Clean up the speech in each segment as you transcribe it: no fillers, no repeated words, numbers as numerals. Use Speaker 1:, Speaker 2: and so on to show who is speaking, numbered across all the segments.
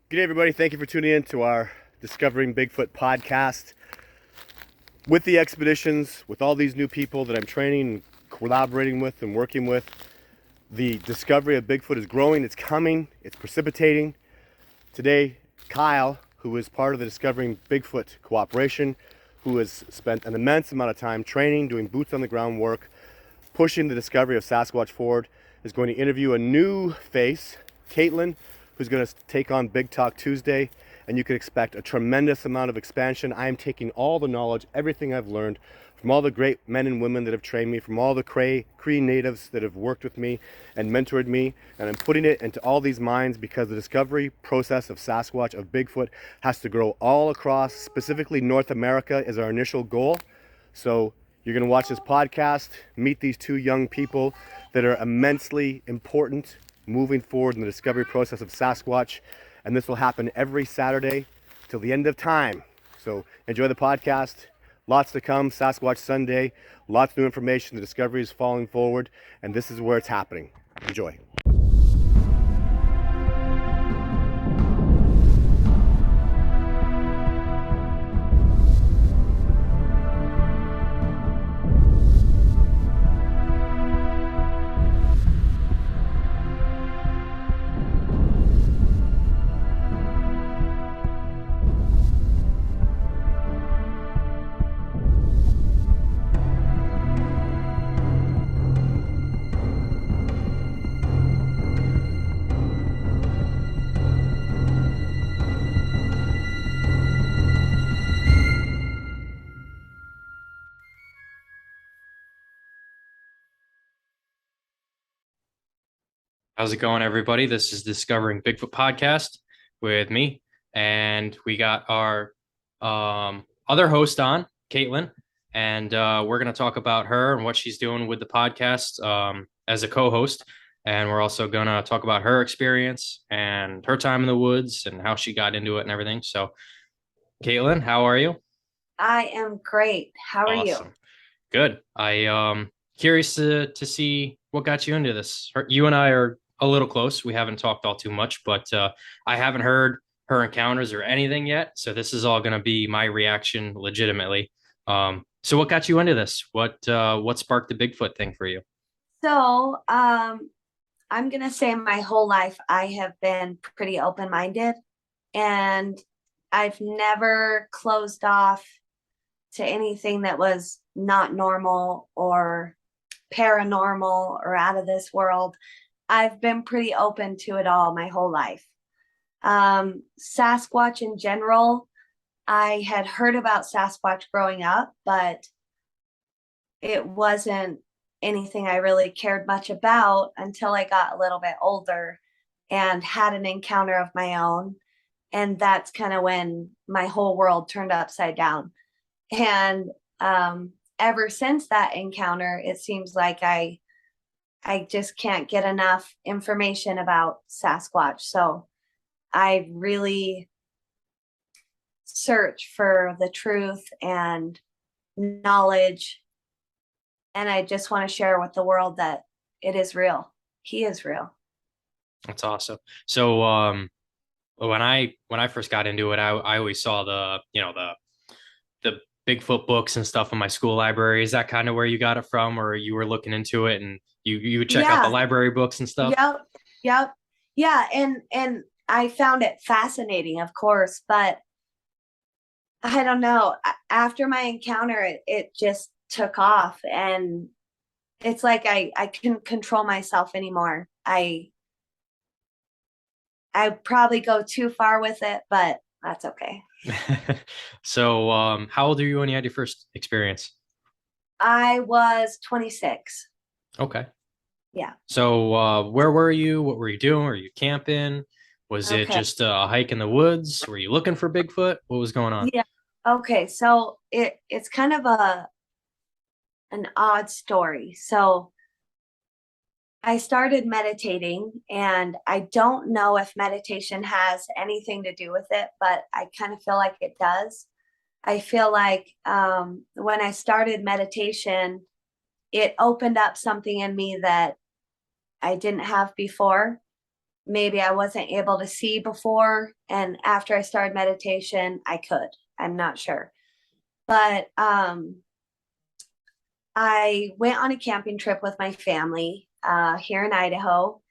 Speaker 1: Good day, everybody. Thank you for tuning in to our Discovering Bigfoot podcast. With the expeditions, with all these new people that I'm training, collaborating with, and working with, the discovery of Bigfoot is growing, it's coming, it's precipitating. Today, Kyle, who is part of the Discovering Bigfoot cooperation, who has spent an immense amount of time training, doing boots on the ground work, pushing the discovery of Sasquatch forward, is going to interview a new face, Kaitlin, who's going to take on Big Talk Tuesday, and you can expect a tremendous amount of expansion. I am taking all the knowledge, everything I've learned from all the great men and women that have trained me, from all the Cree natives that have worked with me and mentored me, and I'm putting it into all these minds because the discovery process of Sasquatch, of Bigfoot, has to grow all across, specifically North America is our initial goal. So you're going to watch this podcast, meet these two young people that are immensely important moving forward in the discovery process of Sasquatch. And this will happen every Saturday till the end of time. So enjoy the podcast. Lots to come. Sasquatch Sunday. Lots of new information. The discovery is falling forward. And this is where it's happening. Enjoy.
Speaker 2: How's it going, everybody? This is Discovering Bigfoot podcast with me, and we got our other host on, Kaitlin, and we're going to talk about her and what she's doing with the podcast as a co-host, and we're also going to talk about her experience and her time in the woods and how she got into it and everything. So, Kaitlin, how are you?
Speaker 3: I am great. How are you?
Speaker 2: Awesome. Good. I curious to see what got you into this. You and I are a little close. We haven't talked all too much, but I haven't heard her encounters or anything yet. So this is all going to be my reaction legitimately. So what got you into this? What sparked the Bigfoot thing for you?
Speaker 3: So, I'm gonna say my whole life I have been pretty open-minded, and I've never closed off to anything that was not normal or paranormal or out of this world. I've been pretty open to it all my whole life. Sasquatch in general, I had heard about Sasquatch growing up, but it wasn't anything I really cared much about until I got a little bit older and had an encounter of my own. And that's kind of when my whole world turned upside down. And ever since that encounter, it seems like I just can't get enough information about Sasquatch. So I really search for the truth and knowledge. And I just want to share with the world that it is real. He is real.
Speaker 2: That's awesome. So when I first got into it, I always saw the Bigfoot books and stuff in my school library. Is that kind of where you got it from, or you were looking into it and you would check out the library books and stuff?
Speaker 3: Yep. Yeah. And I found it fascinating, of course, but I don't know. After my encounter, it just took off, and it's like I couldn't control myself anymore. I probably go too far with it, but that's okay.
Speaker 2: So, how old are you when you had your first experience?
Speaker 3: I was 26.
Speaker 2: Okay.
Speaker 3: Yeah.
Speaker 2: So, where were you? What were you doing? Were you camping? Was it just a hike in the woods? Were you looking for Bigfoot? What was going on?
Speaker 3: Yeah. Okay. So it's kind of an odd story. So I started meditating, and I don't know if meditation has anything to do with it, but I kind of feel like it does. I feel like when I started meditation, it opened up something in me that I didn't have before. maybe I wasn't able to see before. And after I started meditation, I could. I'm not sure. But I went on a camping trip with my family here in Idaho.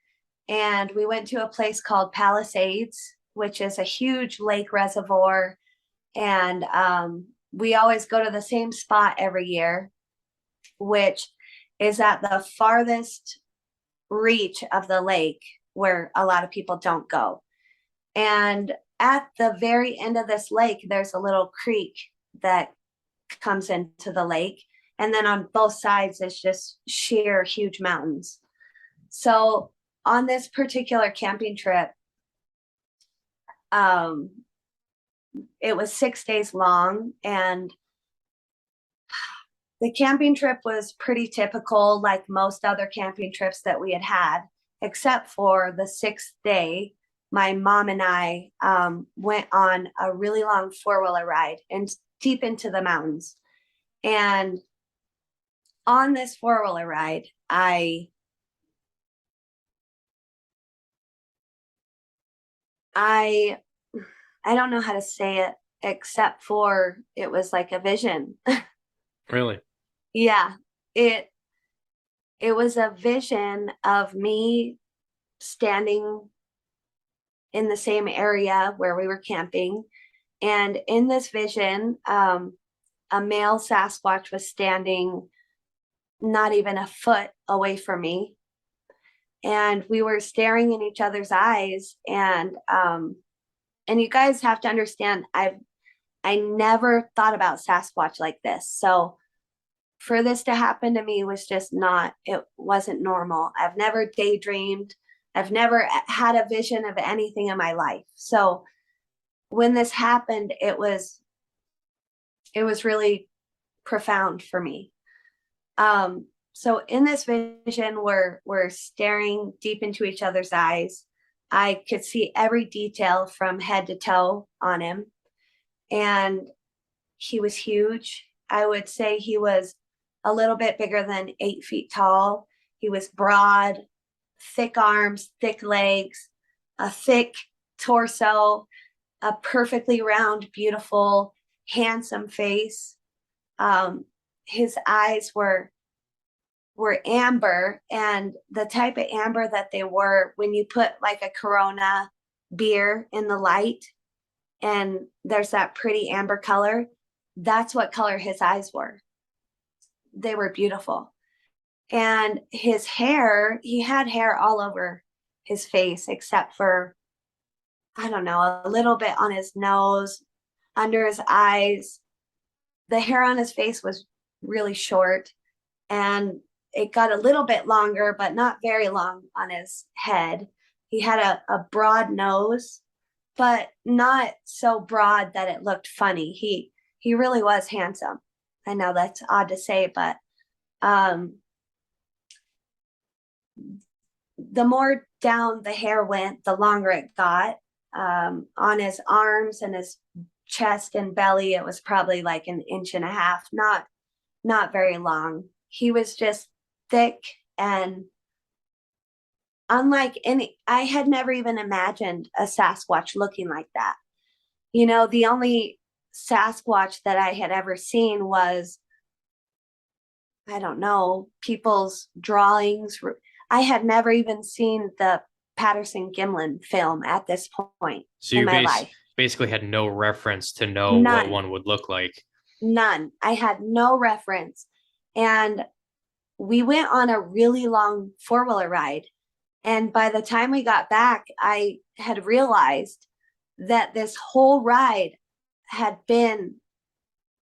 Speaker 3: And we went to a place called Palisades, which is a huge lake reservoir. And we always go to the same spot every year, which is at the farthest reach of the lake where a lot of people don't go. And at the very end of this lake, there's a little creek that comes into the lake. And then on both sides, it's just sheer, huge mountains. So on this particular camping trip, it was 6 days long, and the camping trip was pretty typical, like most other camping trips that we had, except for the 6th day. My mom and I went on a really long 4-wheeler ride and deep into the mountains. And on this 4-wheeler ride, I don't know how to say it except for it was like a vision.
Speaker 2: Really?
Speaker 3: Yeah, it was a vision of me standing in the same area where we were camping. And in this vision, a male Sasquatch was standing not even a foot away from me. And we were staring in each other's eyes. And you guys have to understand, I never thought about Sasquatch like this. So for this to happen to me was just it wasn't normal. I've never daydreamed. I've never had a vision of anything in my life. So when this happened, it was really profound for me. So in this vision, we're staring deep into each other's eyes. I could see every detail from head to toe on him. And he was huge. I would say he was a little bit bigger than 8 feet tall. He was broad, thick arms, thick legs, a thick torso, a perfectly round, beautiful, handsome face. His eyes were amber, and the type of amber that they were when you put like a Corona beer in the light and there's that pretty amber color, that's what color his eyes were. They were beautiful. And his hair, he had hair all over his face except for, I don't know, a little bit on his nose, under his eyes. The hair on his face was really short, and it got a little bit longer, but not very long on his head. He had a broad nose, but not so broad that it looked funny. He really was handsome. I know that's odd to say, but the more down the hair went, the longer it got. On his arms and his chest and belly, it was probably like 1.5 inches, not very long. He was just thick, and unlike I had never even imagined a Sasquatch looking like that. You know, the only Sasquatch that I had ever seen was, I don't know, people's drawings. I had never even seen the Patterson-Gimlin film at this point
Speaker 2: So
Speaker 3: in
Speaker 2: you
Speaker 3: my life.
Speaker 2: basically had no reference to know what one would look like.
Speaker 3: None. I had no reference. And we went on a really long 4-wheeler ride. And by the time we got back, I had realized that this whole ride had been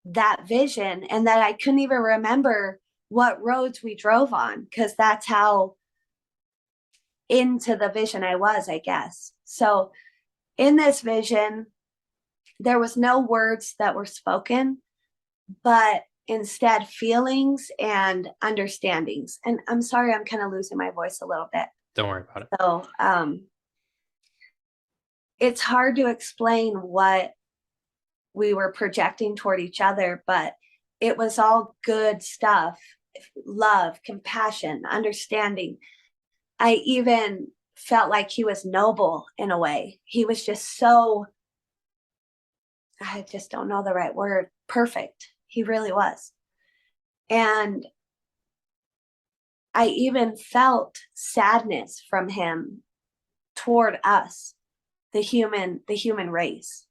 Speaker 3: that vision, and that I couldn't even remember what roads we drove on, because that's how into the vision I was, I guess. So in this vision, there was no words that were spoken, but instead feelings and understandings. And I'm sorry, I'm kind of losing my voice a little bit.
Speaker 2: Don't worry about it.
Speaker 3: So it's hard to explain what we were projecting toward each other, but it was all good stuff. Love, compassion, understanding. I even felt like he was noble in a way. He was just so, I just don't know the right word, perfect. He really was. And I even felt sadness from him toward us, the human race,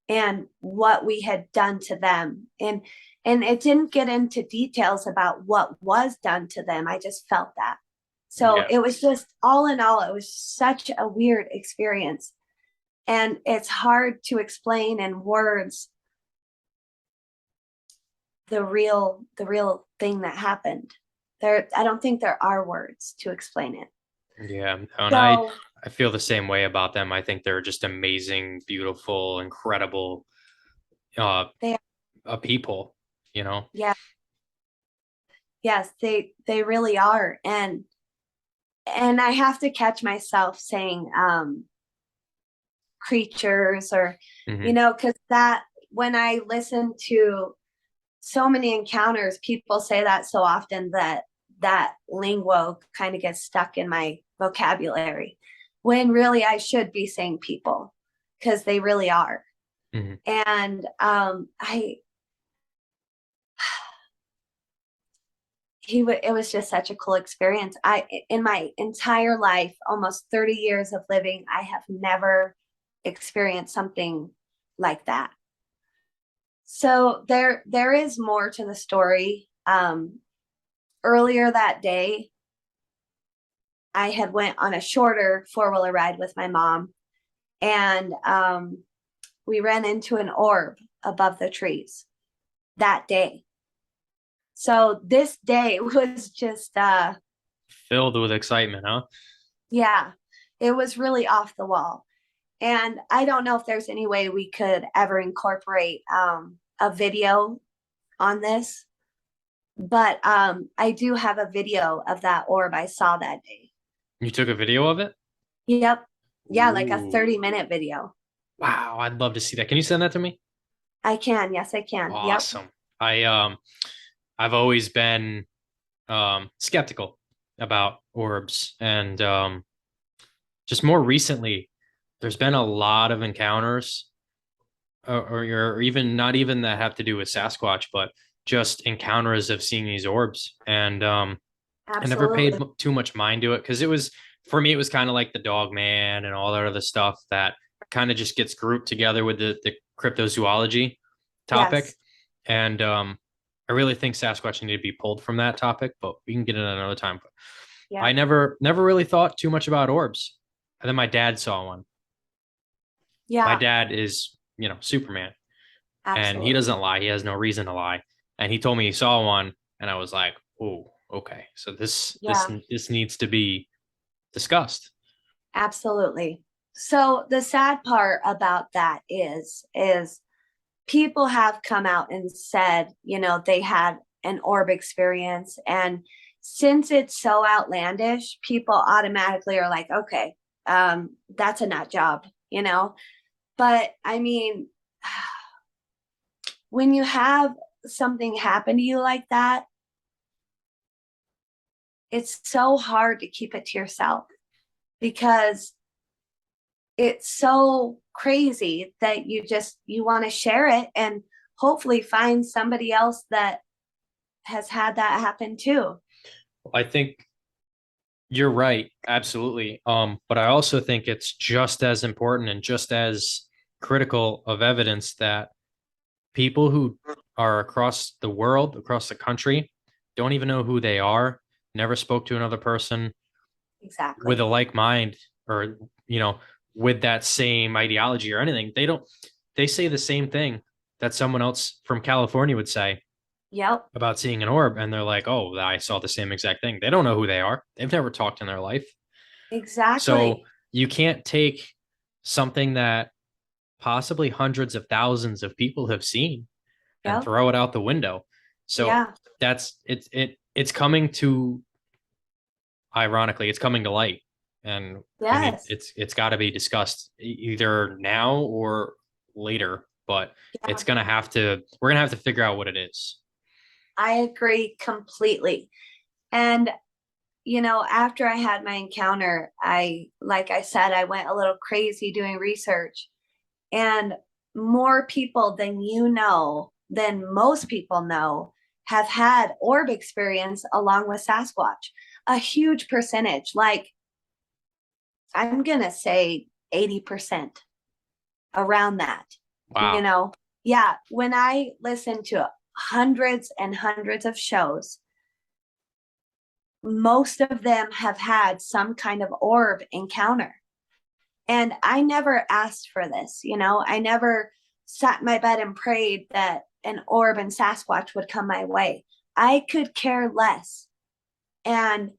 Speaker 3: and what we had done to them. And it didn't get into details about what was done to them. I just felt that. So it was just, all in all, it was such a weird experience. And it's hard to explain in words the real thing that happened. I don't think there are words to explain it.
Speaker 2: Yeah. And
Speaker 3: So,
Speaker 2: I feel the same way about them. I think they're just amazing, beautiful, incredible
Speaker 3: they,
Speaker 2: people, you know?
Speaker 3: yeah, yes, they really are. And I have to catch myself saying creatures, or
Speaker 2: Mhm.
Speaker 3: because that, when I listen to so many encounters, people say that so often that lingo kind of gets stuck in my vocabulary, when really I should be saying people, because they really are.
Speaker 2: Mhm.
Speaker 3: And it was just such a cool experience. In my entire life, almost 30 years of living, I have never experienced something like that. So there is more to the story. Earlier that day, I had went on a shorter 4-wheeler ride with my mom, and we ran into an orb above the trees that day. So this day was just
Speaker 2: Filled with excitement, huh?
Speaker 3: yeah, it was really off the wall. And I don't know if there's any way we could ever incorporate a video on this, but I do have a video of that orb I saw that day.
Speaker 2: You took a video of it?
Speaker 3: Yep. Yeah, like a
Speaker 2: Ooh.
Speaker 3: 30-minute video.
Speaker 2: Wow, I'd love to see that. Can you send that to me?
Speaker 3: I can. Yes, I can. Yep.
Speaker 2: Awesome. I've always been skeptical about orbs, and just more recently there's been a lot of encounters, or even not even that have to do with Sasquatch, but just encounters of seeing these orbs. And I never paid
Speaker 3: Absolutely.
Speaker 2: too much mind to it, because it was, for me, it was kind of like the dog man and all that other stuff that kind of just gets grouped together with the cryptozoology topic.
Speaker 3: Yes.
Speaker 2: And I really think Sasquatch needed to be pulled from that topic, but we can get it another time. But I
Speaker 3: Yeah.
Speaker 2: never really thought too much about orbs. And then my dad saw one. My
Speaker 3: Yeah.
Speaker 2: dad is, Superman, and he
Speaker 3: Absolutely.
Speaker 2: doesn't lie. He has no reason to lie. And he told me he saw one, and I was like, oh, okay. So
Speaker 3: Yeah.
Speaker 2: this needs to be discussed.
Speaker 3: Absolutely. So the sad part about that is people have come out and said, they had an orb experience. And since it's so outlandish, people automatically are like, okay, that's a nut job. But I mean, when you have something happen to you like that, it's so hard to keep it to yourself, because it's so crazy that you want to share it and hopefully find somebody else that has had that happen too.
Speaker 2: I think you're right. Absolutely. But I also think it's just as important and just as critical of evidence that people who are across the world, across the country, don't even know who they are, never spoke to another person with a
Speaker 3: Exactly.
Speaker 2: like mind, or, with that same ideology or anything. They say the same thing that someone else from California would say
Speaker 3: Yep.
Speaker 2: about seeing an orb, and they're like, oh, I saw the same exact thing. They don't know who they are. They've never talked in their life. So
Speaker 3: Exactly.
Speaker 2: you can't take something that possibly hundreds of thousands of people have seen and
Speaker 3: Yep.
Speaker 2: throw it out the window. So
Speaker 3: Yeah.
Speaker 2: it's coming to, ironically, it's coming to light, and
Speaker 3: Yes.
Speaker 2: it's got to be discussed either now or later, but
Speaker 3: Yeah.
Speaker 2: we're gonna have to figure out what it is.
Speaker 3: I agree completely. And after I had my encounter, like I said, I went a little crazy doing research, and more people than most people know, have had orb experience along with Sasquatch. A huge percentage, like I'm going to say 80%, around that.
Speaker 2: Wow.
Speaker 3: Yeah, when I listen to hundreds and hundreds of shows, most of them have had some kind of orb encounter. And I never asked for this, I never sat in my bed and prayed that an orb and Sasquatch would come my way. I could care less. And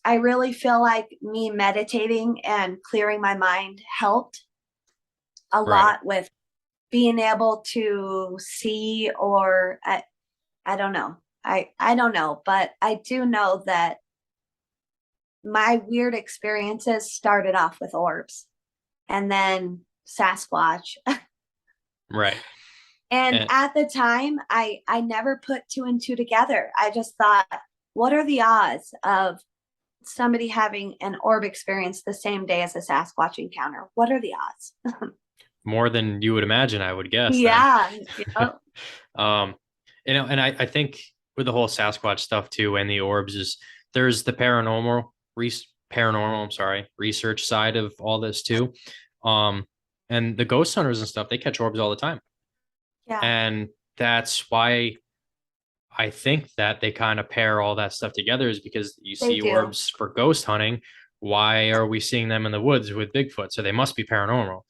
Speaker 3: I really feel like me meditating and clearing my mind helped a
Speaker 2: Right.
Speaker 3: lot with being able to see, or I don't know. I don't know, but I do know that my weird experiences started off with orbs and then Sasquatch.
Speaker 2: Right.
Speaker 3: And
Speaker 2: And
Speaker 3: at the time, I never put two and two together. I just thought, what are the odds of somebody having an orb experience the same day as a Sasquatch encounter? What are the odds?
Speaker 2: more than you would imagine, I would guess then.
Speaker 3: Yeah.
Speaker 2: Um, and I think with the whole Sasquatch stuff too, and the orbs is there's the I'm sorry, research side of all this too. And the ghost hunters and stuff, they catch orbs all the time.
Speaker 3: Yeah.
Speaker 2: And that's why I think that they kind of pair all that stuff together, is because you
Speaker 3: They
Speaker 2: see
Speaker 3: do.
Speaker 2: orbs for ghost hunting. Why are we seeing them in the woods with Bigfoot? So they must be paranormal.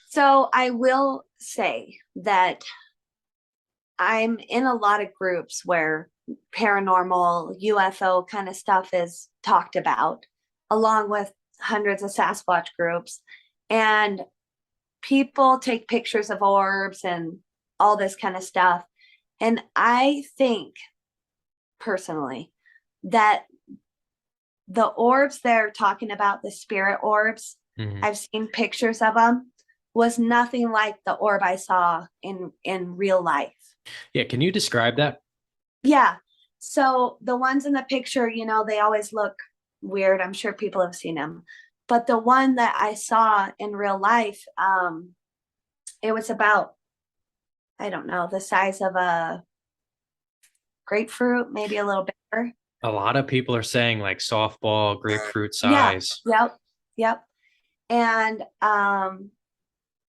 Speaker 3: So I will say that I'm in a lot of groups where paranormal UFO kind of stuff is talked about, along with hundreds of Sasquatch groups. And people take pictures of orbs and all this kind of stuff. And I think personally that the orbs they're talking about, the spirit orbs,
Speaker 2: Mhm.
Speaker 3: I've seen pictures of them, was nothing like the orb I saw in real life.
Speaker 2: Yeah, can you describe that?
Speaker 3: Yeah. So the ones in the picture, they always look weird. I'm sure people have seen them. But the one that I saw in real life, it was about, I don't know, the size of a grapefruit, maybe a little bigger.
Speaker 2: A lot of people are saying like softball, grapefruit
Speaker 3: Yeah.
Speaker 2: size.
Speaker 3: Yep. And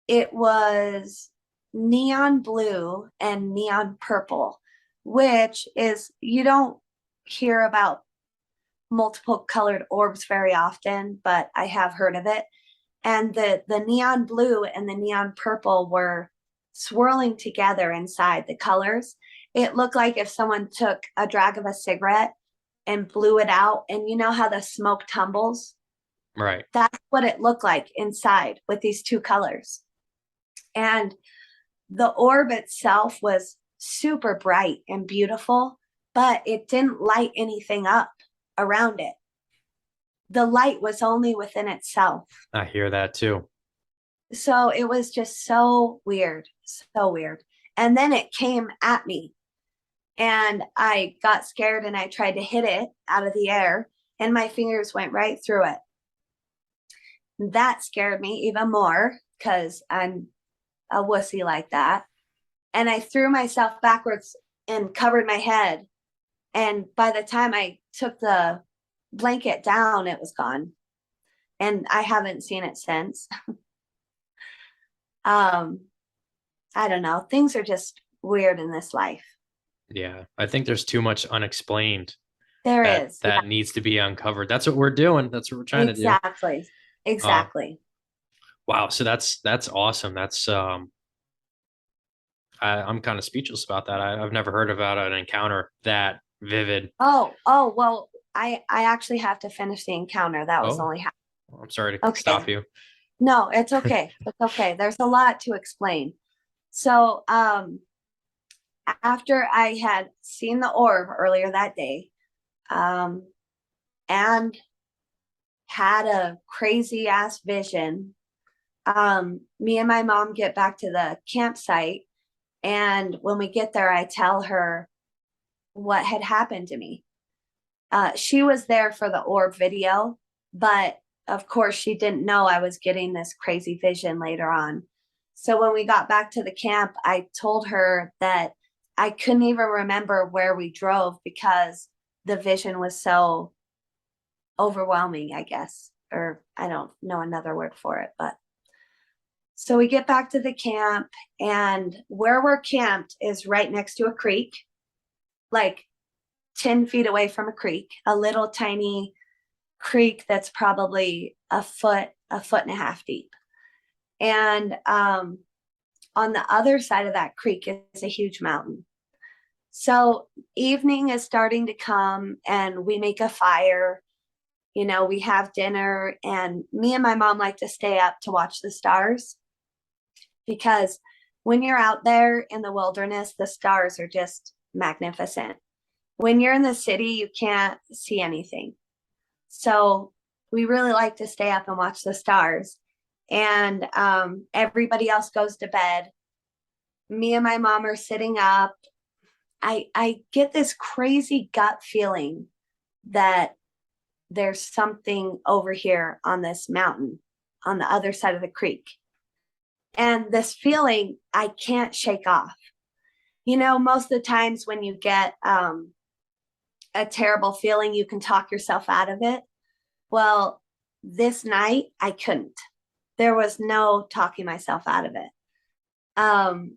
Speaker 3: it was neon blue and neon purple, which is, you don't hear about multiple colored orbs very often, but I have heard of it. And the neon blue and the neon purple were swirling together inside the colors. It looked like if someone took a drag of a cigarette and blew it out, and you know how the smoke tumbles?
Speaker 2: Right.
Speaker 3: That's what it looked like inside with these two colors. And the orb itself was super bright and beautiful, but it didn't light anything up around it. The light was only within itself.
Speaker 2: I hear that too.
Speaker 3: So it was just so weird, so weird. And then it came at me, and I got scared and I tried to hit it out of the air, and my fingers went right through it. That scared me even more because I'm a wussy like that. And I threw myself backwards and covered my head. And by the time I took the blanket down, it was gone. And I haven't seen it since. I don't know. Things are just weird in this life.
Speaker 2: Yeah. I think there's too much unexplained
Speaker 3: There
Speaker 2: that
Speaker 3: is.
Speaker 2: that needs to be uncovered. That's what we're doing. That's what we're trying to do.
Speaker 3: Exactly. Exactly.
Speaker 2: Wow. So that's awesome. That's I'm kind of speechless about that. I've never heard about an encounter that vivid.
Speaker 3: Oh, well, I actually have to finish the encounter. That was
Speaker 2: Oh,
Speaker 3: only half.
Speaker 2: I'm sorry to
Speaker 3: Okay.
Speaker 2: stop you.
Speaker 3: No, it's okay. It's okay. There's a lot to explain. So, after I had seen the orb earlier that day, and had a crazy ass vision, me and my mom get back to the campsite, and when we get there, I tell her what had happened to me. She was there for the orb video, but of course she didn't know I was getting this crazy vision later on. So when we got back to the camp, I told her that I couldn't even remember where we drove because the vision was so overwhelming, I guess, or I don't know another word for it. But so we get back to the camp, and where we're camped is right next to a creek, like 10 feet away from a creek, a little tiny creek that's probably a foot and a half deep. And on the other side of that creek is a huge mountain. So evening is starting to come, and we make a fire. You know, we have dinner, and me and my mom like to stay up to watch the stars, because when you're out there in the wilderness, the stars are just magnificent. When you're in the city, you can't see anything. So we really like to stay up and watch the stars. And everybody else goes to bed. Me and my mom are sitting up. I get this crazy gut feeling that there's something over here on this mountain on the other side of the creek. And this feeling I can't shake off. You know, most of the times when you get a terrible feeling, you can talk yourself out of it. Well, this night I couldn't. There was no talking myself out of it. On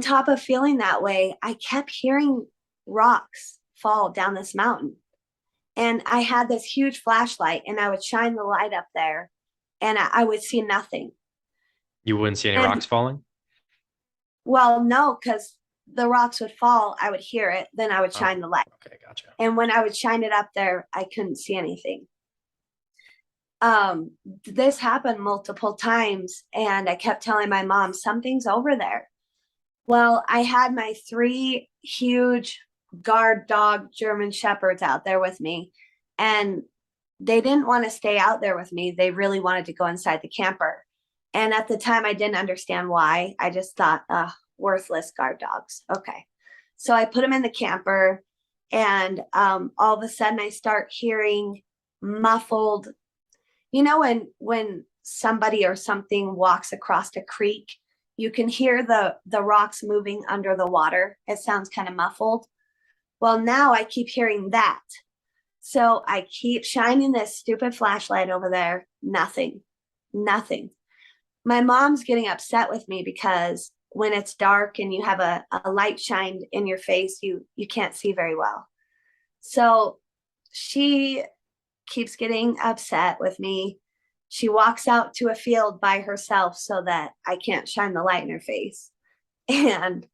Speaker 3: top of feeling that way, I kept hearing rocks fall down this mountain. And I had this huge flashlight, and I would shine the light up there, and I would see nothing.
Speaker 2: You wouldn't see any rocks falling?
Speaker 3: Well, no, because the rocks would fall, I would hear it, then I would shine the light.
Speaker 2: Okay, gotcha.
Speaker 3: And when I would shine it up there, I couldn't see anything. This happened multiple times, and I kept telling my mom, something's over there. Well, I had my 3 huge guard dog German shepherds out there with me, and they didn't want to stay out there with me. They really wanted to go inside the camper. And at the time, I didn't understand why. I just thought, worthless guard dogs. Okay. So I put them in the camper, and all of a sudden I start hearing muffled, you know, when somebody or something walks across a creek, you can hear the rocks moving under the water. It sounds kind of muffled. Well, now I keep hearing that. So I keep shining this stupid flashlight over there. Nothing. My mom's getting upset with me because when it's dark and you have a light shined in your face, you can't see very well. So she keeps getting upset with me. She walks out to a field by herself so that I can't shine the light in her face. And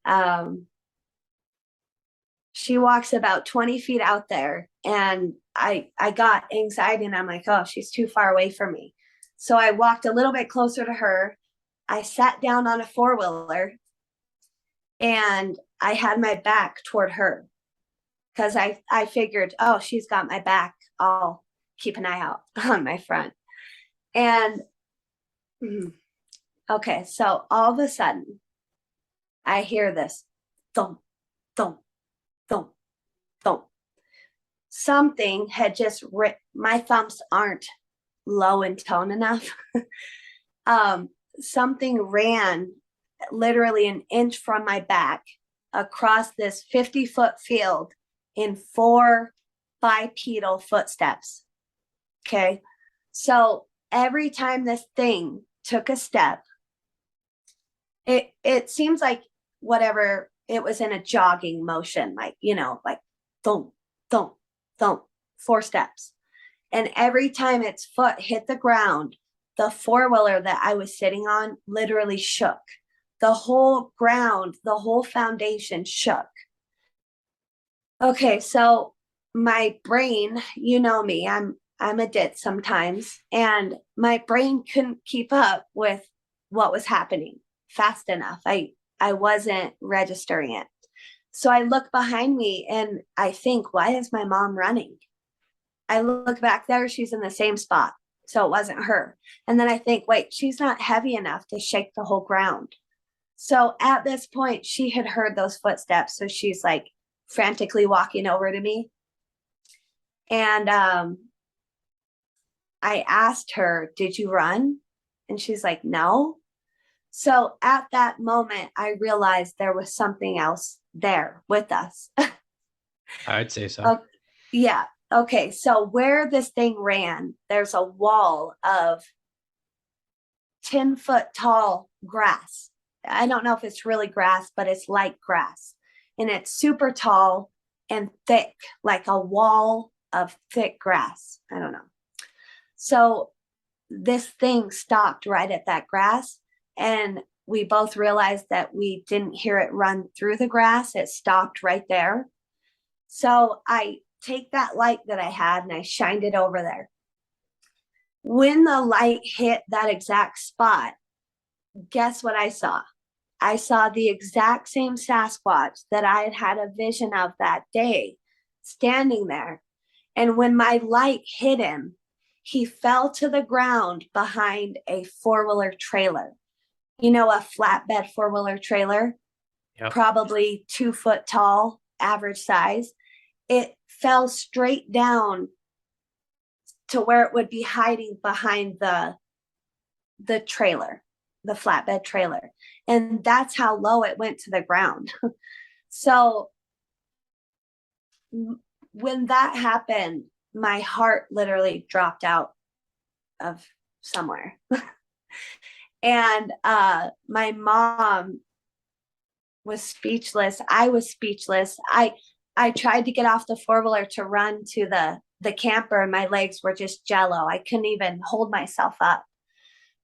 Speaker 3: she walks about 20 feet out there, and I got anxiety, and I'm like, oh, she's too far away from me. So I walked a little bit closer to her. I sat down on a 4-wheeler, and I had my back toward her because I figured, oh, she's got my back. I'll keep an eye out on my front. And okay, so all of a sudden I hear this thump, thump, thump, thump. Something had just my thumbs aren't low in tone enough. Something ran literally an inch from my back across this 50-foot field in 4 bipedal footsteps. Okay. So every time this thing took a step, it seems like whatever, it was in a jogging motion, like, you know, like thump, thump, thump, 4 steps. And every time its foot hit the ground, the 4-wheeler that I was sitting on literally shook. The whole ground, the whole foundation shook. Okay, so my brain, you know me, I'm a ditz sometimes, and my brain couldn't keep up with what was happening fast enough. I wasn't registering it. So I look behind me and I think, why is my mom running? I look back there, she's in the same spot. So it wasn't her. And then I think, wait, she's not heavy enough to shake the whole ground. So at this point, she had heard those footsteps. So she's like frantically walking over to me. And I asked her, "Did you run?" And she's like, "No." So at that moment, I realized there was something else there with us.
Speaker 2: I'd say so.
Speaker 3: Yeah. Okay. So where this thing ran, there's a wall of 10-foot tall grass. I don't know if it's really grass, but it's like grass. And it's super tall and thick, like a wall of thick grass. I don't know. So this thing stopped right at that grass. And we both realized that we didn't hear it run through the grass. It stopped right there. So I take that light that I had and I shined it over there. When the light hit that exact spot, guess what I saw? I saw the exact same Sasquatch that I had had a vision of that day standing there. And when my light hit him, he fell to the ground behind a four-wheeler trailer. You know, a flatbed four-wheeler trailer,
Speaker 2: Yep.
Speaker 3: probably 2 foot tall, average size. It fell straight down to where it would be hiding behind the trailer, the flatbed trailer. And that's how low it went to the ground. So when that happened, my heart literally dropped out of somewhere. And my mom was speechless. I was speechless. I tried to get off the four-wheeler to run to the camper, and my legs were just jello. I couldn't even hold myself up.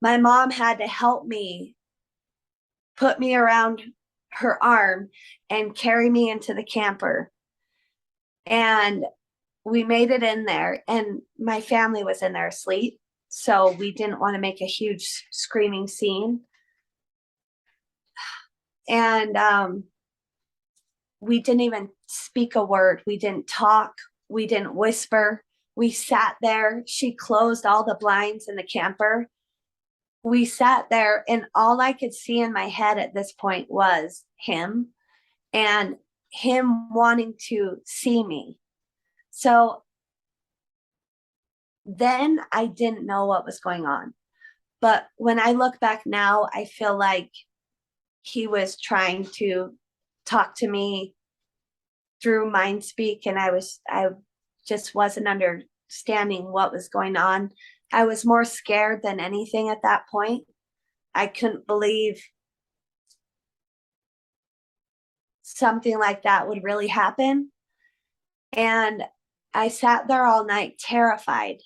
Speaker 3: My mom had to help me, put me around her arm and carry me into the camper. And we made it in there, and my family was in there asleep. So we didn't want to make a huge screaming scene. And we didn't even speak a word. We didn't talk. We didn't whisper. We sat there. She closed all the blinds in the camper. We sat there, and all I could see in my head at this point was him and him wanting to see me. So then I didn't know what was going on. But when I look back now, I feel like he was trying to talk to me through mind speak, and I just wasn't understanding what was going on. I was more scared than anything at that point. I couldn't believe something like that would really happen. And I sat there all night terrified.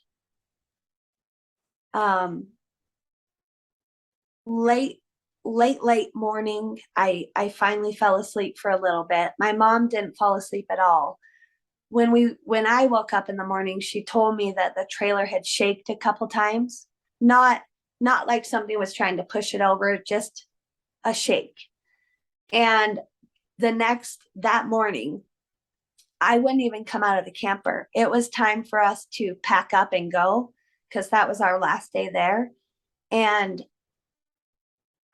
Speaker 3: Late morning, I finally fell asleep for a little bit. My mom didn't fall asleep at all. When I woke up in the morning, she told me that the trailer had shaked a couple times. Not like something was trying to push it over, just a shake. And that morning, I wouldn't even come out of the camper. It was time for us to pack up and go, because that was our last day there. And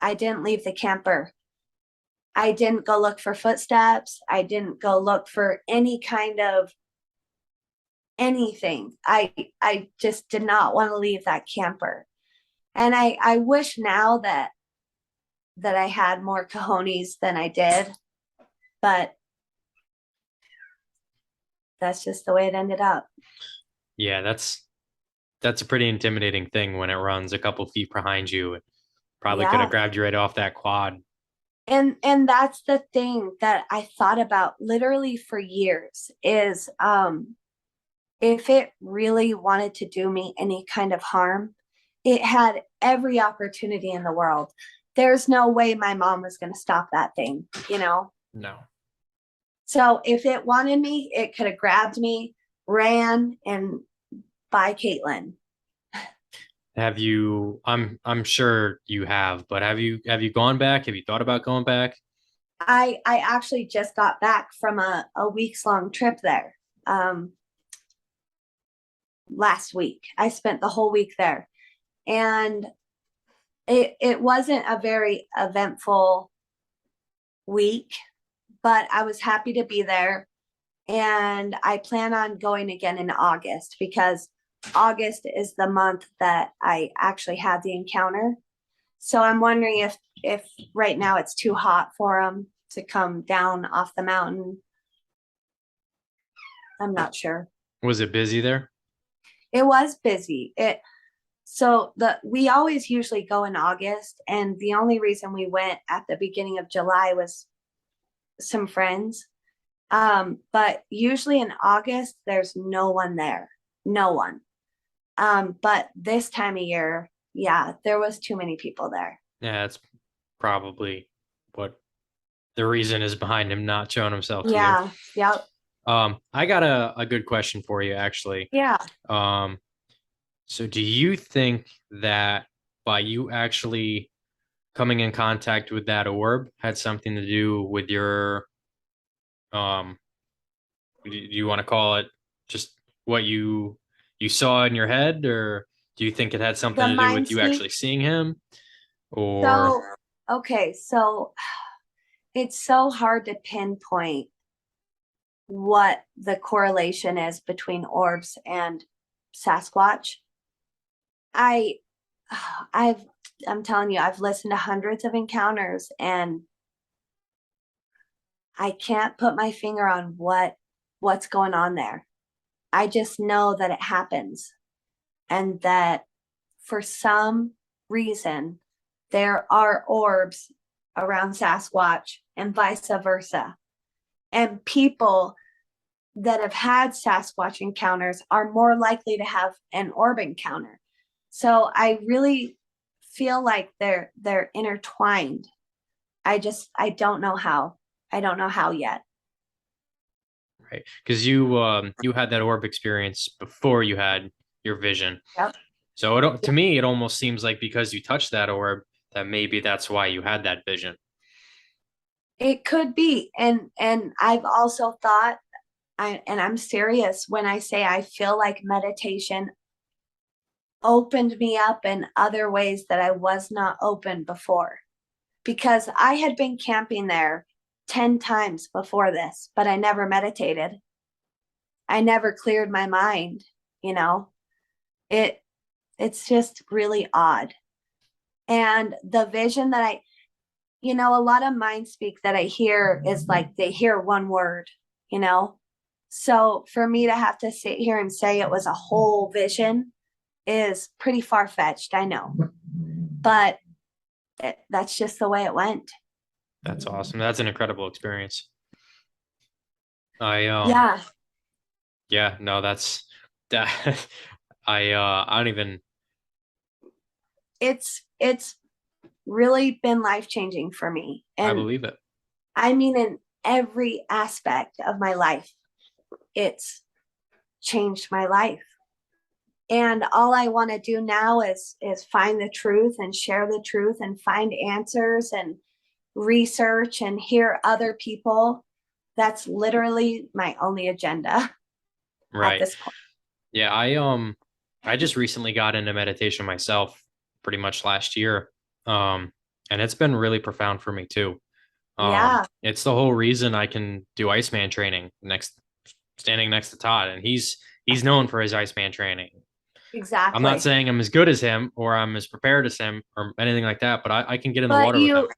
Speaker 3: I didn't leave the camper. I didn't go look for footsteps. I didn't go look for any kind of anything. I just did not want to leave that camper. And I wish now that I had more cojones than I did, but that's just the way it ended up.
Speaker 2: Yeah, that's a pretty intimidating thing when it runs a couple feet behind you. It probably could have grabbed you right off that quad.
Speaker 3: And that's the thing that I thought about literally for years is if it really wanted to do me any kind of harm, it had every opportunity in the world. There's no way my mom was going to stop that thing, you know?
Speaker 2: No.
Speaker 3: So if it wanted me, it could have grabbed me, ran, and bye, Kaitlin.
Speaker 2: Have you, I'm sure you have, but have you gone back? Have you thought about going back?
Speaker 3: I actually just got back from a weeks-long trip there. Last week. I spent the whole week there. And it wasn't a very eventful week, but I was happy to be there. And I plan on going again in August because August is the month that I actually had the encounter. So I'm wondering if right now it's too hot for them to come down off the mountain. I'm not sure.
Speaker 2: Was it busy there?
Speaker 3: It was busy. We always usually go in August, and the only reason we went at the beginning of July was some friends. But usually in August, there's no one there. No one. But this time of year, yeah, there was too many people there.
Speaker 2: Yeah, that's probably what the reason is behind him not showing himself to you.
Speaker 3: Yeah, yep.
Speaker 2: I got a good question for you, actually.
Speaker 3: Yeah.
Speaker 2: So do you think that by you actually coming in contact with that orb had something to do with your, do you want to call it just what you saw in your head, or do you think it had something
Speaker 3: The
Speaker 2: to do
Speaker 3: mind
Speaker 2: with you
Speaker 3: speak.
Speaker 2: actually seeing him? Or
Speaker 3: So, okay, so it's so hard to pinpoint what the correlation is between orbs and Sasquatch. I I'm telling you, I've listened to hundreds of encounters and I can't put my finger on what's going on there. I just know that it happens and that for some reason there are orbs around Sasquatch and vice versa. And people that have had Sasquatch encounters are more likely to have an orb encounter. So I really feel like they're intertwined. I don't know how. I don't know how yet.
Speaker 2: right, because you had that orb experience before you had your vision.
Speaker 3: Yep.
Speaker 2: So to me, it almost seems like because you touched that orb, that maybe that's why you had that vision.
Speaker 3: It could be. And I've also thought, and I'm serious when I say I feel like meditation opened me up in other ways that I was not open before. Because I had been camping there 10 times before this, but I never meditated. I never cleared my mind, you know. It's just really odd. And the vision that a lot of mind speak that I hear is like they hear one word, you know. So for me to have to sit here and say it was a whole vision is pretty far-fetched, I know. But that's just the way it went.
Speaker 2: That's awesome. That's an incredible experience.
Speaker 3: Yeah.
Speaker 2: Yeah, no, that's that. I don't even.
Speaker 3: It's really been life-changing for me.
Speaker 2: I
Speaker 3: And
Speaker 2: believe it.
Speaker 3: I mean, in every aspect of my life, it's changed my life. And all I want to do now is find the truth and share the truth and find answers and research and hear other people. That's literally my only agenda at
Speaker 2: Right.
Speaker 3: this point.
Speaker 2: Yeah, I just recently got into meditation myself, pretty much last year. And it's been really profound for me too.
Speaker 3: Yeah.
Speaker 2: It's the whole reason I can do Iceman training standing next to Todd, and he's known for his Iceman training.
Speaker 3: Exactly.
Speaker 2: I'm not saying I'm as good as him or I'm as prepared as him or anything like that, but I can get in the water with him.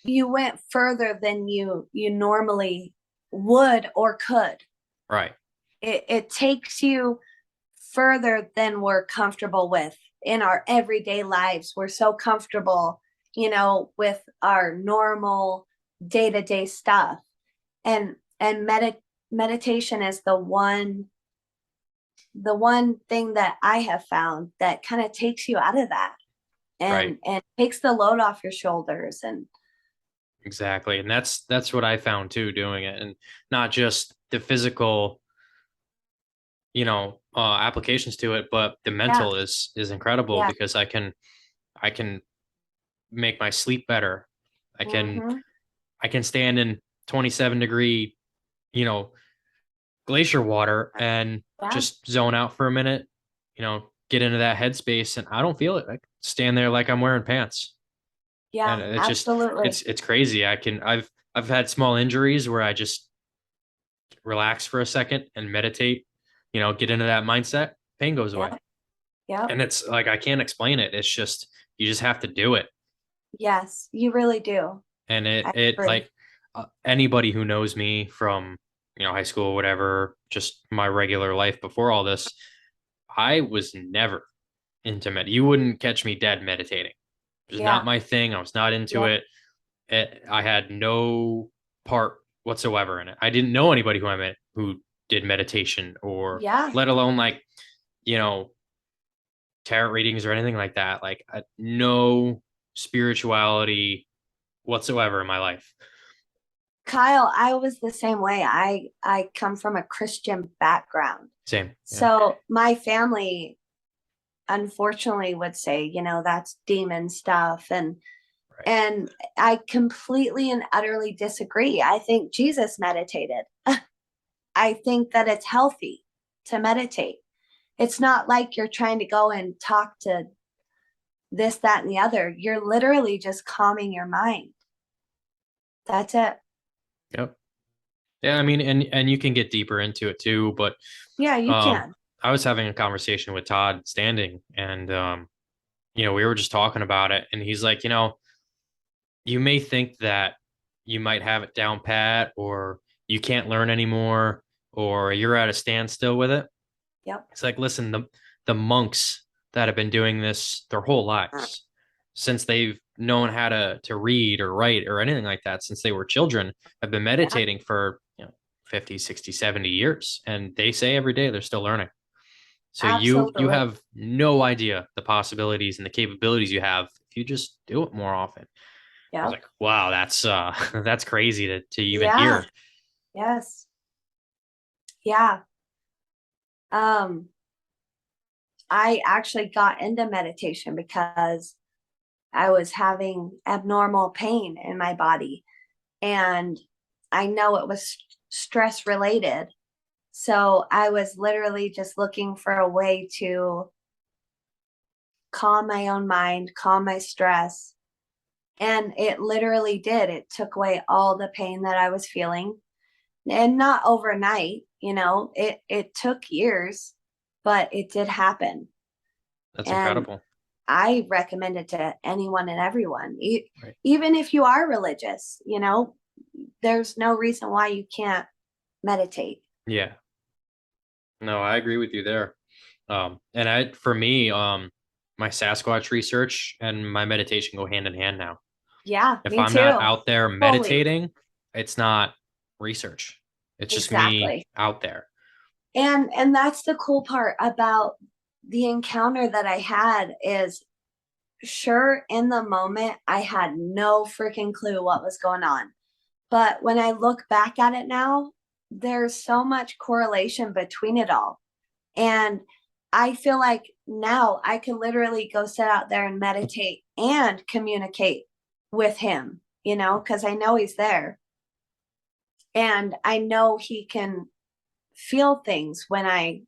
Speaker 3: You went further than you normally would or could.
Speaker 2: Right.
Speaker 3: It takes you further than we're comfortable with in our everyday lives. We're so comfortable, with our normal day-to-day stuff. And meditation is the one thing that I have found that kind of takes you out of that and takes the load off your shoulders. And
Speaker 2: exactly. And that's what I found too, doing it, and not just the physical, applications to it, but the mental is incredible because I can make my sleep better. I can stand in 27-degree, glacier water and just zone out for a minute, get into that headspace, and I don't feel it. I stand there like I'm wearing pants.
Speaker 3: Yeah,
Speaker 2: and it's
Speaker 3: absolutely.
Speaker 2: It's crazy. I've had small injuries where I just relax for a second and meditate, get into that mindset, pain goes away.
Speaker 3: Yep. Yep.
Speaker 2: And it's like, I can't explain it. It's just, you just have to do it.
Speaker 3: Yes, you really do.
Speaker 2: And
Speaker 3: I
Speaker 2: it
Speaker 3: agree.
Speaker 2: like anybody who knows me from, high school, or whatever, just my regular life before all this, I was never into you wouldn't catch me dead meditating. It was
Speaker 3: Yeah.
Speaker 2: not my thing. I was not into
Speaker 3: Yeah.
Speaker 2: it. I had no part whatsoever in it. I didn't know anybody who I met who did meditation, or
Speaker 3: Yeah.
Speaker 2: let alone like, tarot readings or anything like that. Like no spirituality whatsoever in my life.
Speaker 3: Kyle, I was the same way. I come from a Christian background.
Speaker 2: Same. Yeah.
Speaker 3: So my family unfortunately would say, that's demon stuff. And
Speaker 2: Right.
Speaker 3: and I completely and utterly disagree. I think Jesus meditated. I think that it's healthy to meditate. It's not like you're trying to go and talk to this, that, and the other. You're literally just calming your mind. That's it.
Speaker 2: Yep. Yeah, I mean, and you can get deeper into it too, but
Speaker 3: Yeah, you can.
Speaker 2: I was having a conversation with Todd Standing, and we were just talking about it, and he's like, you may think that you might have it down pat, or you can't learn anymore, or you're at a standstill with it.
Speaker 3: Yep.
Speaker 2: It's like, listen, the monks that have been doing this their whole lives, since they've known how to read or write or anything like that, since they were children, have been meditating for 50, 60, 70 years. And they say every day they're still learning. So you
Speaker 3: Absolutely.
Speaker 2: have no idea the possibilities and the capabilities you have if you just do it more often. I was
Speaker 3: Yep.
Speaker 2: like, wow, that's crazy to even
Speaker 3: Yeah.
Speaker 2: hear.
Speaker 3: Yes. Yeah. I actually got into meditation because I was having abnormal pain in my body, and I know it was stress related. So I was literally just looking for a way to calm my own mind, calm my stress. And it literally did. It took away all the pain that I was feeling. And not overnight, it took years, but it did happen.
Speaker 2: That's
Speaker 3: And
Speaker 2: incredible.
Speaker 3: I recommend it to anyone and everyone.
Speaker 2: Right.
Speaker 3: Even if you are religious, there's no reason why you can't meditate.
Speaker 2: Yeah. No, I agree with you there. And for me, my Sasquatch research and my meditation go hand in hand now.
Speaker 3: Yeah,
Speaker 2: If
Speaker 3: me
Speaker 2: I'm
Speaker 3: too.
Speaker 2: not out there
Speaker 3: Fully.
Speaker 2: meditating, it's not research. It's just me
Speaker 3: Exactly.
Speaker 2: out there.
Speaker 3: And that's the cool part about the encounter that I had is, sure, in the moment, I had no freaking clue what was going on. But when I look back at it now, there's so much correlation between it all. And I feel like now I can literally go sit out there and meditate and communicate with him, because I know he's there. And I know he can feel things when I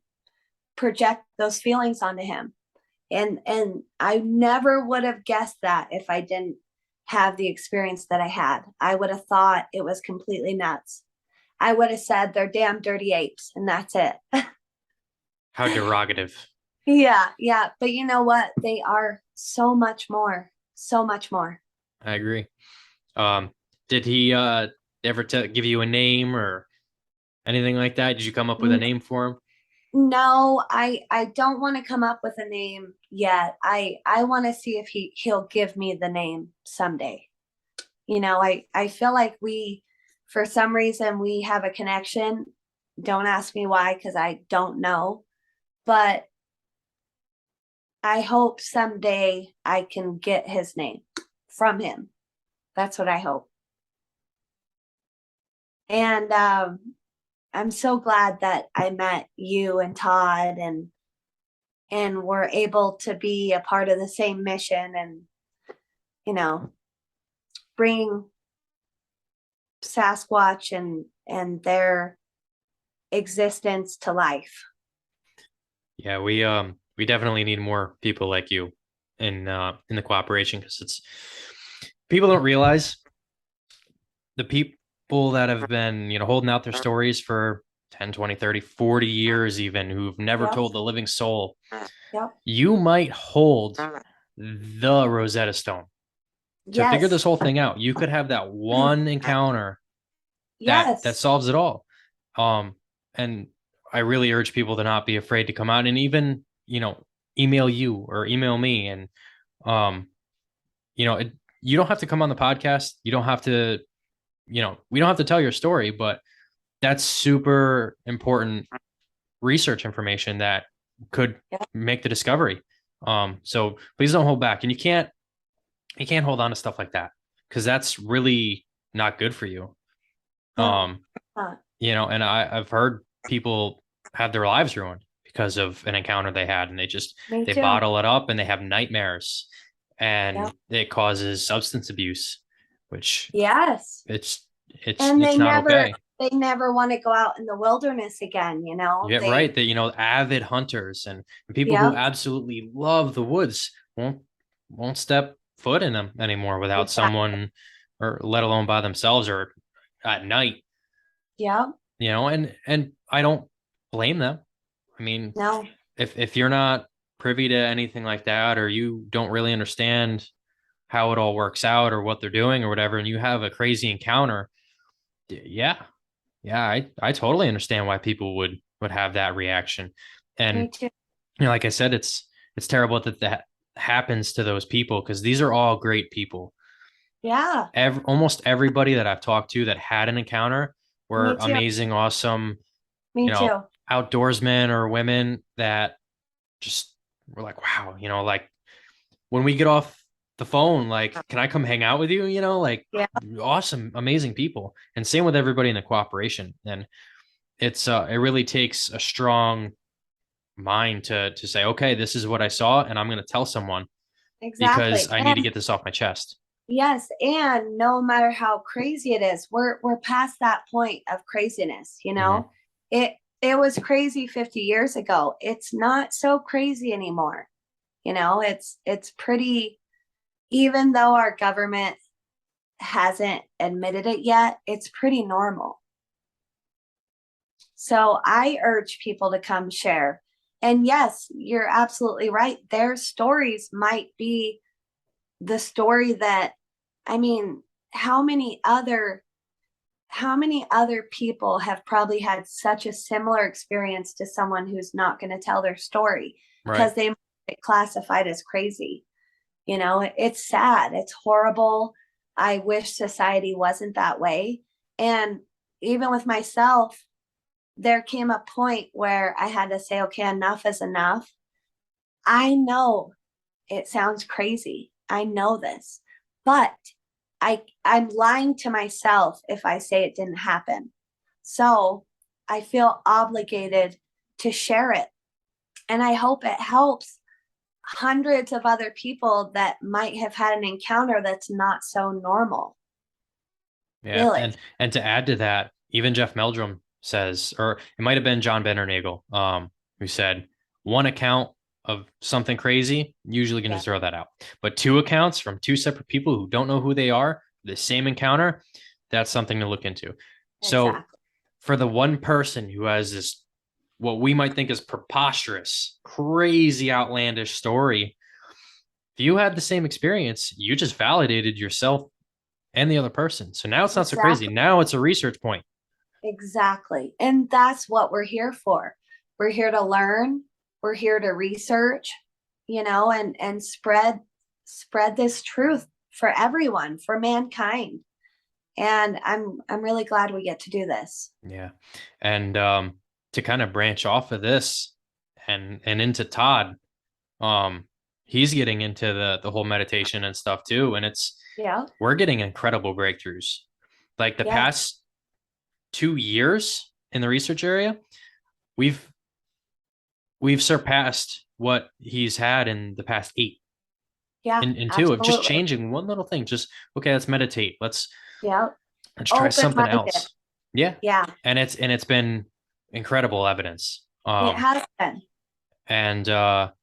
Speaker 3: project those feelings onto him. And I never would have guessed that if I didn't have the experience that I had. I would have thought it was completely nuts. I would have said they're damn dirty apes, and that's it.
Speaker 2: How derogative.
Speaker 3: Yeah. But you know what? They are so much more. So much more.
Speaker 2: I agree. Did he ever give you a name or anything like that? Did you come up with a name for him?
Speaker 3: No, I don't want to come up with a name yet. I want to see if he'll give me the name someday. I feel like for some reason we have a connection. Don't ask me why, because I don't know. But I hope someday I can get his name from him. That's what I hope. And I'm so glad that I met you and Todd and we're able to be a part of the same mission and, bring Sasquatch and their existence to life.
Speaker 2: Yeah, we definitely need more people like you in the cooperation, because people don't realize the people that have been holding out their stories for 10, 20, 30, 40 years even, who've never
Speaker 3: Yep.
Speaker 2: told the living soul,
Speaker 3: Yep.
Speaker 2: you might hold the Rosetta Stone to figure this
Speaker 3: Yes.
Speaker 2: whole thing out. You could have that one encounter that
Speaker 3: Yes.
Speaker 2: solves it all. And I really urge people to not be afraid to come out and even, email you or email me. And, you don't have to come on the podcast. You don't have to, we don't have to tell your story, but that's super important research information that could make the discovery. So please don't hold back. And you can't hold on to stuff like that, because that's really not good for you. And I've heard people have their lives ruined because of an encounter they had, and they bottle it up and they have nightmares, and it causes substance abuse, which it's not okay.
Speaker 3: They never want to go out in the wilderness again,
Speaker 2: Yeah, right. That, avid hunters and people who absolutely love the woods won't step foot in them anymore without someone, or let alone by themselves or at night.
Speaker 3: Yeah.
Speaker 2: And I don't blame them. I mean,
Speaker 3: no.
Speaker 2: If you're not privy to anything like that, or you don't really understand how it all works out or what they're doing or whatever, and you have a crazy encounter, I totally understand why people would have that reaction. And
Speaker 3: Me too.
Speaker 2: like I said, it's terrible that happens to those people, because these are all great people.
Speaker 3: Yeah.
Speaker 2: Almost everybody that I've talked to that had an encounter were amazing, awesome,
Speaker 3: Me too.
Speaker 2: outdoorsmen or women that just were like, wow, like when we get off the phone, like, can I come hang out with you? Awesome, amazing people. And same with everybody in the cooperation. And it's it really takes a strong mind to say, okay, this is what I saw, and I'm going to tell someone, because I need to get this off my chest.
Speaker 3: Yes, and no matter how crazy it is, we're past that point of craziness. It was crazy 50 years ago. It's not so crazy anymore. It's pretty. Even though our government hasn't admitted it yet, it's pretty normal. So I urge people to come share. And yes, you're absolutely right. Their stories might be the story that, how many other people have probably had such a similar experience to someone who's not going to tell their story, because they might get classified as crazy. It's sad. It's horrible. I wish society wasn't that way. And even with myself, there came a point where I had to say, okay, enough is enough. I know it sounds crazy. I know this, but I'm lying to myself if I say it didn't happen. So I feel obligated to share it. And I hope it helps hundreds of other people that might have had an encounter that's not so normal.
Speaker 2: Yeah.
Speaker 3: Really.
Speaker 2: And to add to that, even Jeff Meldrum says, or it might have been John Bennernagel, who said, one account of something crazy, usually can just throw that out. But 2 accounts from 2 separate people who don't know who they are, the same encounter, that's something to look into. Exactly. So for the one person who has this, what we might think is preposterous, crazy, outlandish story, if you had the same experience, you just validated yourself and the other person. So now it's not so crazy. Now it's a research point.
Speaker 3: Exactly. And that's what we're here for. We're here to learn. We're here to research, and spread this truth for everyone, for mankind. And I'm really glad we get to do this.
Speaker 2: Yeah. And to kind of branch off of this and into Todd, he's getting into the whole meditation and stuff too. And we're getting incredible breakthroughs. Like the past 2 years in the research area, we've surpassed what he's had in the past 8.
Speaker 3: Yeah.
Speaker 2: In 2 of just changing one little thing. Just, okay, let's meditate. Let's try something else. Yeah.
Speaker 3: Yeah.
Speaker 2: And it's been incredible evidence.
Speaker 3: It has been.
Speaker 2: And but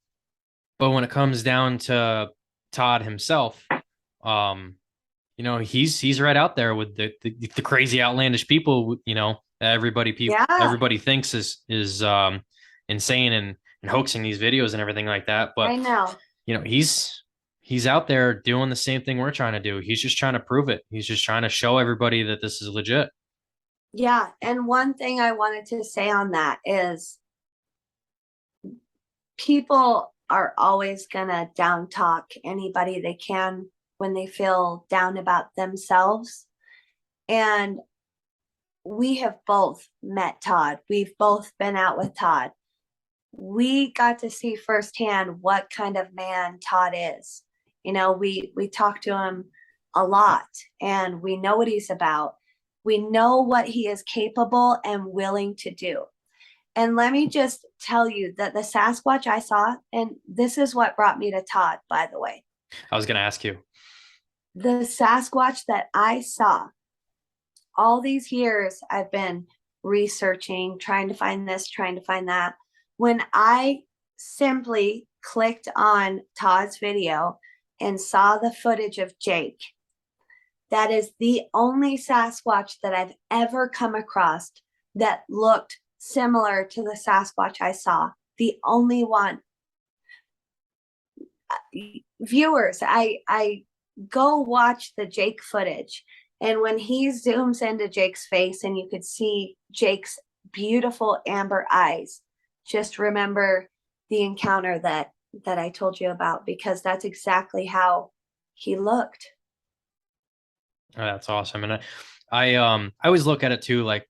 Speaker 2: when it comes down to Todd himself, he's right out there with the crazy outlandish people, that
Speaker 3: Yeah,
Speaker 2: everybody thinks is insane and hoaxing these videos and everything like that.
Speaker 3: I
Speaker 2: But
Speaker 3: know.
Speaker 2: he's out there doing the same thing we're trying to do. He's just trying to prove it. He's just trying to show everybody that this is legit.
Speaker 3: Yeah, and one thing I wanted to say on that is people are always gonna down talk anybody they can when they feel down about themselves. And we have both met Todd. We've both been out with Todd. We got to see firsthand what kind of man Todd is. We talk to him a lot and we know what he's about. We know what he is capable and willing to do. And let me just tell you that the Sasquatch I saw, and this is what brought me to Todd, by the way.
Speaker 2: I was going to ask you.
Speaker 3: The Sasquatch that I saw, all these years I've been researching, trying to find this, trying to find that. When I simply clicked on Todd's video and saw the footage of Jake, that is the only Sasquatch that I've ever come across that looked similar to the Sasquatch I saw. The only one. Viewers, I go watch the Jake footage, and when he zooms into Jake's face and you could see Jake's beautiful amber eyes, just remember the encounter that I told you about, because that's exactly how he looked.
Speaker 2: Oh, that's awesome. And I always look at it too, like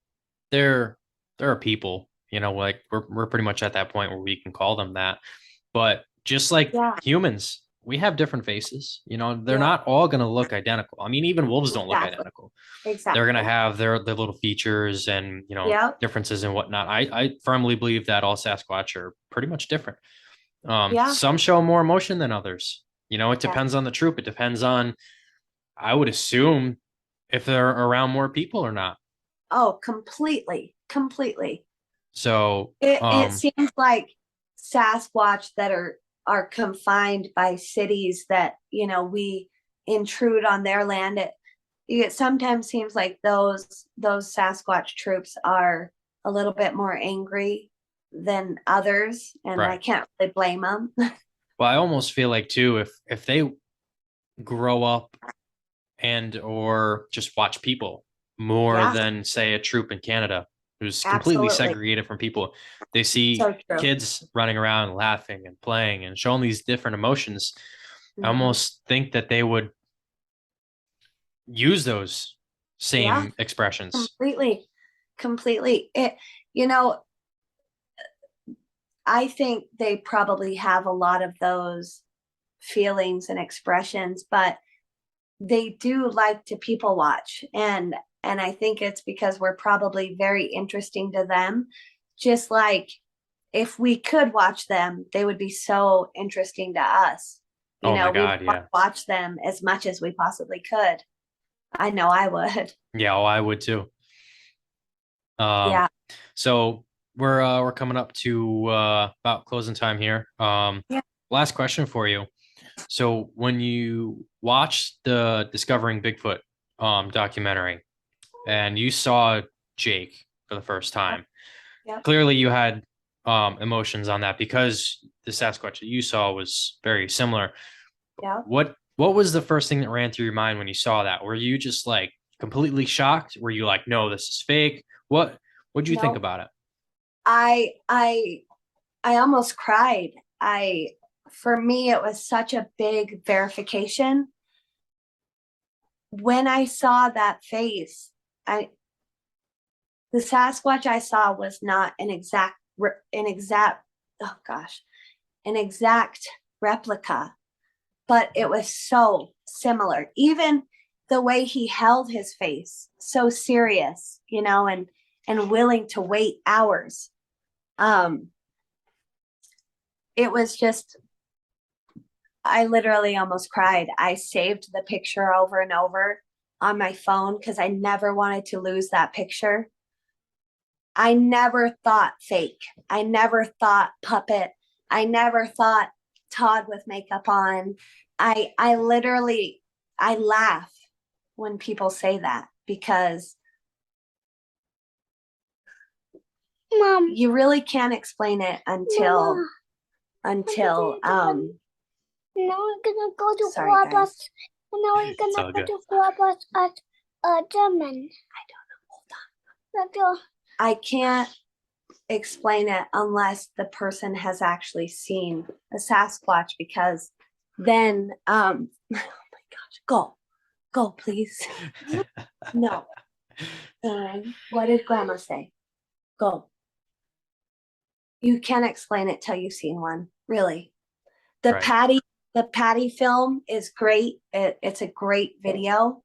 Speaker 2: there are people, like we're pretty much at that point where we can call them that. But just like humans, we have different faces. They're not all going to look identical. I mean, even wolves don't look identical.
Speaker 3: Exactly.
Speaker 2: They're going to have their little features and, differences and whatnot. I firmly believe that all Sasquatch are pretty much different. Some show more emotion than others. It depends on the troop. It depends on, I would assume, if they're around more people or not.
Speaker 3: Oh, completely.
Speaker 2: So
Speaker 3: it seems like Sasquatch that are confined by cities that we intrude on their land. It sometimes seems like those Sasquatch troops are a little bit more angry than others, and I can't really blame them.
Speaker 2: Well, I almost feel like too, if they grow up and or just watch people more than say a troop in Canada who's completely segregated from people, they see kids running around laughing and playing and showing these different emotions. I almost think that they would use those same expressions.
Speaker 3: Completely. I think they probably have a lot of those feelings and expressions, but they do like to people watch, and I think it's because we're probably very interesting to them. Just like if we could watch them, they would be so interesting to us.
Speaker 2: Oh my God,
Speaker 3: we watch them as much as we possibly could. I know I would.
Speaker 2: Yeah, I would too. So we're coming up to about closing time here. Last question for you. So when you watched the Discovering Bigfoot documentary and you saw Jake for the first time, clearly you had emotions on that because the Sasquatch that you saw was very similar. What was the first thing that ran through your mind when you saw that? Were you just like completely shocked? Were you like, no, this is fake? What did you think about it?
Speaker 3: I almost cried. For me, it was such a big verification. When I saw that face, the Sasquatch I saw was not an exact replica, but it was so similar. Even the way he held his face, so serious, and willing to wait hours. It was just, I literally almost cried. I saved the picture over and over on my phone because I never wanted to lose that picture. I never thought fake. I never thought puppet. I never thought Todd with makeup on. I laugh when people say that because
Speaker 4: Mom.
Speaker 3: you really can't explain it until
Speaker 4: Now we're gonna go to
Speaker 3: Sorry,
Speaker 4: grab
Speaker 3: guys.
Speaker 4: us. And now we're
Speaker 2: It's
Speaker 4: gonna
Speaker 2: all
Speaker 4: go
Speaker 2: good.
Speaker 4: to grab us at German. Hold on.
Speaker 3: I can't explain it unless the person has actually seen a Sasquatch, because then oh my gosh, go please. No. What did grandma say? Go. You can't explain it till you've seen one, really. The
Speaker 2: Right.
Speaker 3: Patty film is great. It's a great video,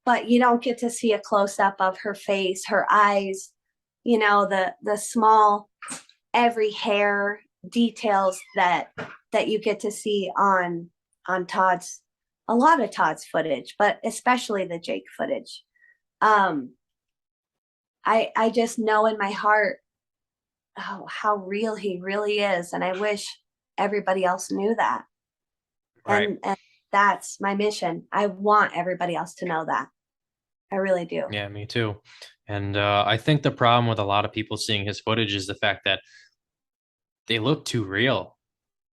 Speaker 3: but you don't get to see a close-up of her face, her eyes, the small every hair details that you get to see on a lot of Todd's footage, but especially the Jake footage. I just know in my heart how real he really is, and I wish everybody else knew that.
Speaker 2: Right.
Speaker 3: And that's my mission. I want everybody else to know that. I really do.
Speaker 2: Yeah, me too. And I think the problem with a lot of people seeing his footage is the fact that they look too real.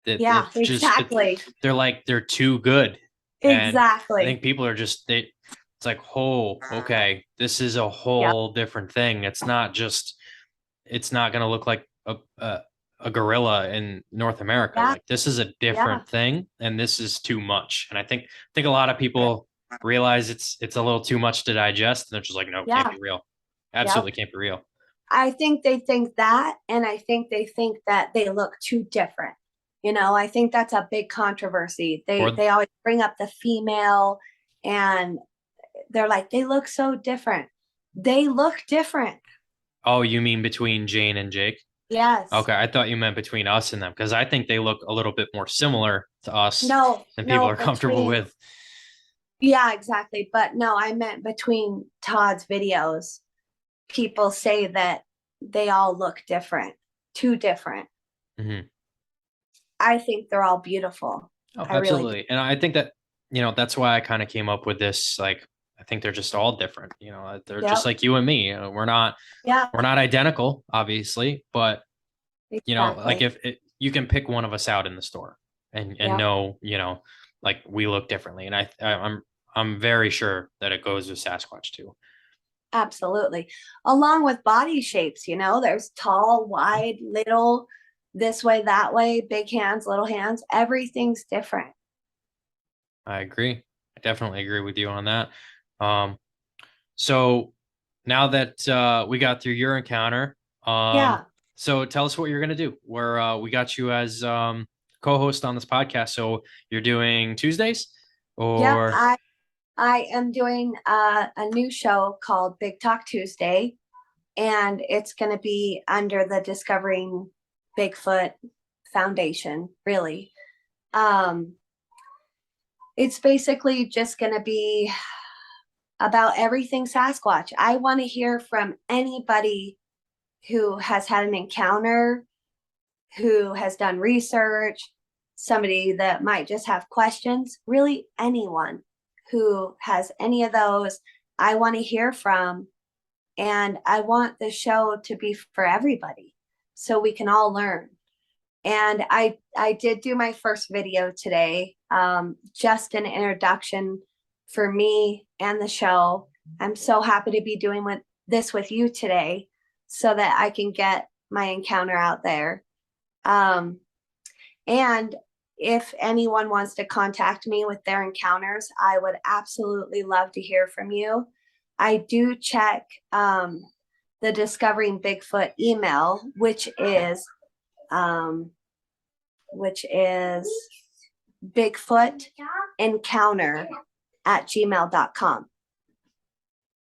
Speaker 3: Yeah, exactly.
Speaker 2: They're too good. And I
Speaker 3: Exactly.
Speaker 2: think people are it's like, oh, okay, this is a whole different thing. It's not going to look like a gorilla in North America.
Speaker 3: Yeah.
Speaker 2: Like, this is a different thing, and this is too much. And I think a lot of people realize it's a little too much to digest, and they're just like, no, it can't be real. Absolutely can't be real.
Speaker 3: I think they think that, and I think they think that they look too different. I think that's a big controversy. They always bring up the female, and they're like, they look so different. They look different.
Speaker 2: Oh, you mean between Jane and Jake?
Speaker 3: Yes.
Speaker 2: Okay, I thought you meant between us and them, because I think they look a little bit more similar to us than people are comfortable with.
Speaker 3: Yeah, exactly. But no, I meant between Todd's videos. People say that they all look different, too different.
Speaker 2: Mm-hmm.
Speaker 3: I think they're all beautiful.
Speaker 2: Oh, absolutely. Really, and I think that, that's why I kind of came up with this. Like, I think they're just all different. They're just like you and me. We're not identical, obviously, but like if you can pick one of us out in the store and know, like, we look differently. And I'm very sure that it goes with Sasquatch too.
Speaker 3: Absolutely. Along with body shapes, there's tall, wide, little, this way, that way, big hands, little hands. Everything's different.
Speaker 2: I agree. I definitely agree with you on that. So now that we got through your encounter, so tell us what you're going to do. We got you as co-host on this podcast. So you're doing Tuesdays, or?
Speaker 3: Yeah, I am doing a new show called Big Talk Tuesday, and it's going to be under the Discovering Bigfoot Foundation, really. It's basically just going to be about everything Sasquatch. I want to hear from anybody who has had an encounter, who has done research, somebody that might just have questions, really anyone who has any of those, I want to hear from. And I want the show to be for everybody so we can all learn. And I did do my first video today, just an introduction for me and the show. I'm so happy to be doing this with you today so that I can get my encounter out there. And if anyone wants to contact me with their encounters, I would absolutely love to hear from you. I do check the Discovering Bigfoot email, which is bigfootencounter@gmail.com.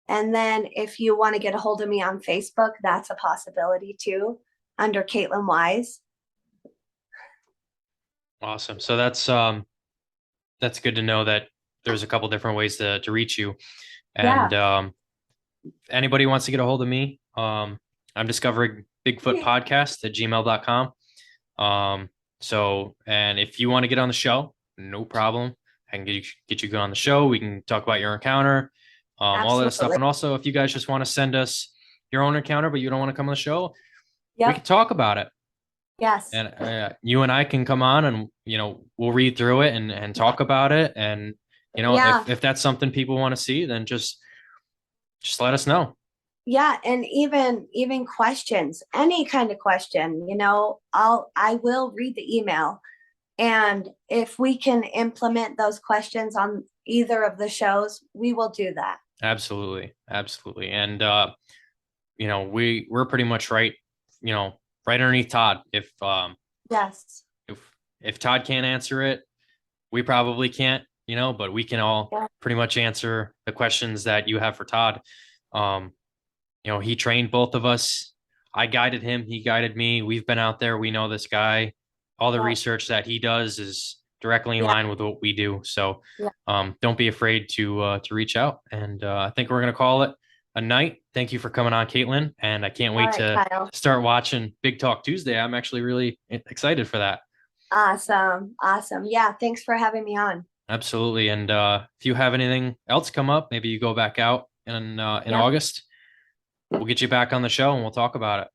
Speaker 3: And then if you want to get a hold of me on Facebook, that's a possibility too, under Kaitlin Wise.
Speaker 2: Awesome. So that's good to know that there's a couple different ways to reach you. And anybody wants to get a hold of me, I'm Discovering Bigfoot Podcast @gmail.com. So, and if you want to get on the show, no problem. I can get you on the show. We can talk about your encounter, all that stuff. And also, if you guys just want to send us your own encounter, but you don't want to come on the show, we
Speaker 3: Yep.
Speaker 2: can talk about it.
Speaker 3: Yes.
Speaker 2: And you and I can come on and, we'll read through it and talk about it. And,
Speaker 3: Yeah.
Speaker 2: if that's something people want to see, then just let us know.
Speaker 3: Yeah, and even questions, any kind of question, I will read the email. And if we can implement those questions on either of the shows, we will do that.
Speaker 2: Absolutely. Absolutely. And we're pretty much right underneath Todd.
Speaker 3: Yes.
Speaker 2: If Todd can't answer it, we probably can't, but we can all pretty much answer the questions that you have for Todd. He trained both of us. I guided him, he guided me. We've been out there, we know this guy. All the research that he does is directly in line with what we do. So don't be afraid to reach out. And I think we're gonna call it a night. Thank you for coming on, Kaitlin. And I can't wait to
Speaker 3: Kyle.
Speaker 2: start watching Big Talk Tuesday. I'm actually really excited for that.
Speaker 3: Awesome. Yeah, thanks for having me on.
Speaker 2: Absolutely. And if you have anything else come up, maybe you go back out in August, we'll get you back on the show and we'll talk about it.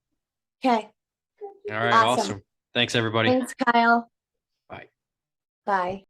Speaker 3: Okay.
Speaker 2: All right. Awesome. Thanks, everybody.
Speaker 3: Thanks, Kyle.
Speaker 2: Bye.
Speaker 3: Bye.